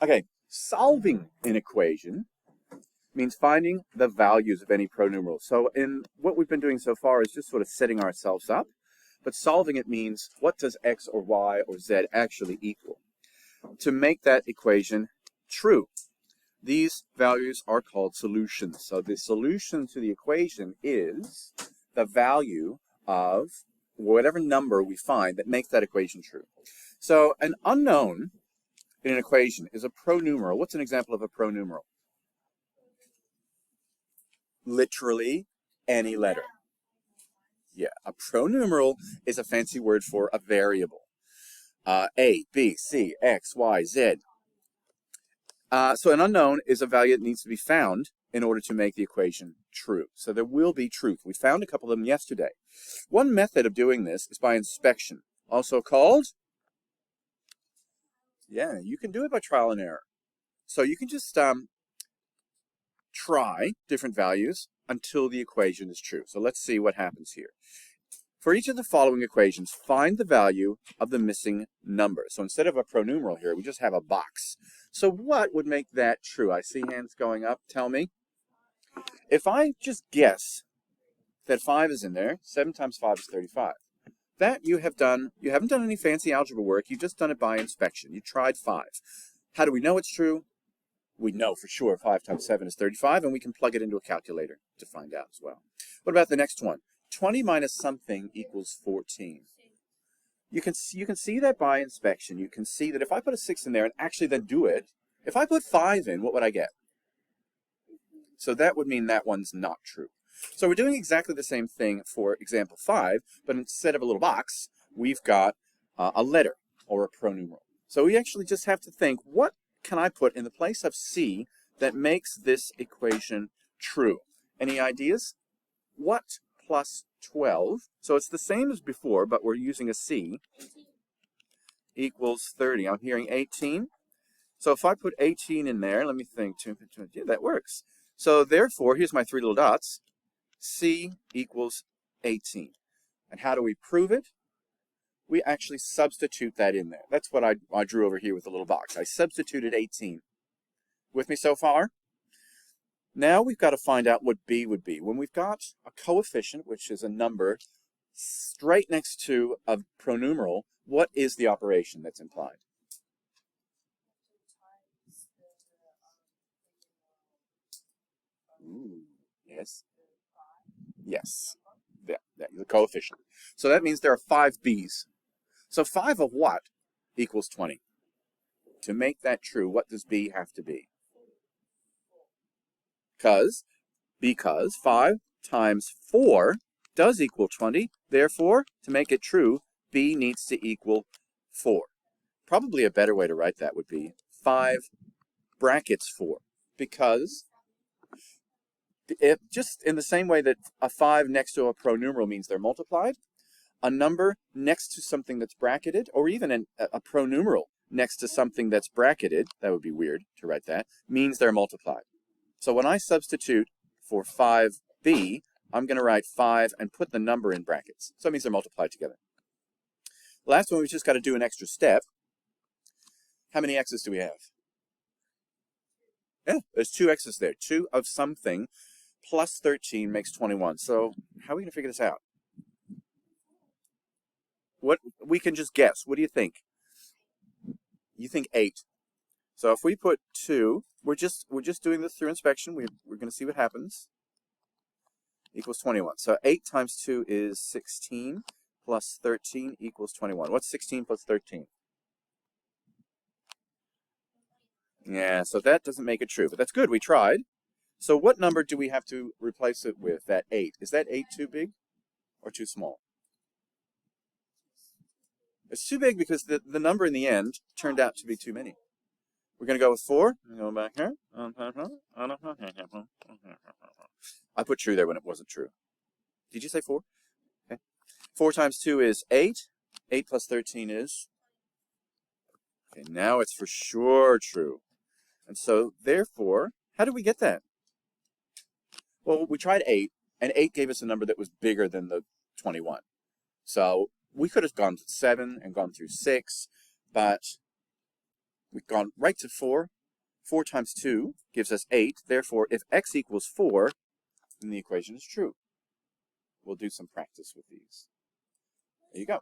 Okay, solving an equation means finding the values of any pronumeral. So in what we've been doing so far is just sort of setting ourselves up, but solving it means what does x or y or z actually equal to make that equation true. These values are called solutions. So the solution to the equation is the value of whatever number we find that makes that equation true. So an unknown in an equation is a pronumeral. What's an example of a pronumeral? Literally any letter. Yeah, a pronumeral is a fancy word for a variable. A, B, C, X, Y, Z. So an unknown is a value that needs to be found in order to make the equation true. So there will be truth. We found a couple of them yesterday. One method of doing this is by inspection, also called, yeah, you can do it by trial and error. So you can just try different values until the equation is true. So let's see what happens here. For each of the following equations, find the value of the missing number. So instead of a pronumeral here, we just have a box. So what would make that true? I see hands going up. Tell me. If I just guess that 5 is in there, 7 times 5 is 35. That you haven't done any fancy algebra work. You've just done it by inspection. You tried 5. How do we know it's true? We know for sure 5 times 7 is 35, and we can plug it into a calculator to find out as well. What about the next one? 20 minus something equals 14. You can see that by inspection. You can see that if I put a 6 in there and actually then do it, if I put 5 in, what would I get? So that would mean that one's not true. So we're doing exactly the same thing for example 5, but instead of a little box, we've got a letter or a pronumeral. So we actually just have to think, what can I put in the place of C that makes this equation true? Any ideas? What plus 12, so it's the same as before, but we're using a C, equals 30. I'm hearing 18. So if I put 18 in there, let me think, yeah, that works. So therefore, here's my 3 little dots. C equals 18. And how do we prove it? We actually substitute that in there. That's what I drew over here with the little box. I substituted 18. With me so far? Now we've got to find out what B would be. When we've got a coefficient, which is a number, straight next to a pronumeral, what is the operation that's implied? Ooh, yes. Yes. Yeah, the coefficient. So that means there are 5 B's. So 5 of what equals 20? To make that true, what does B have to be? Because 5 times 4 does equal 20. Therefore, to make it true, B needs to equal 4. Probably a better way to write that would be 5 brackets 4. Because just in the same way that a 5 next to a pronumeral means they're multiplied, a number next to something that's bracketed, or even a pronumeral next to something that's bracketed, that would be weird to write that, means they're multiplied. So when I substitute for 5b, I'm going to write 5 and put the number in brackets. So it means they're multiplied together. Last one, we've just got to do an extra step. How many x's do we have? Yeah, there's 2 x's there. 2 of something plus 13 makes 21. So how are we going to figure this out? What we can just guess. What do you think? You think 8. So if we put 2, we're just doing this through inspection. We're going to see what happens. Equals 21. So 8 times 2 is 16 plus 13 equals 21. What's 16 plus 13? Yeah, so that doesn't make it true, but that's good. We tried. So what number do we have to replace it with, that 8? Is that 8 too big or too small? It's too big because the number in the end turned out to be too many. We're going to go with 4. Go back here. I put true there when it wasn't true. Did you say 4? Okay. 4 times 2 is 8. 8 plus 13 is... Okay, now it's for sure true. And so, therefore, how did we get that? Well, we tried 8, and 8 gave us a number that was bigger than the 21. So we could have gone to 7 and gone through 6, but We've gone right to 4. 4 times 2 gives us 8. Therefore, if x equals 4, then the equation is true. We'll do some practice with these. There you go.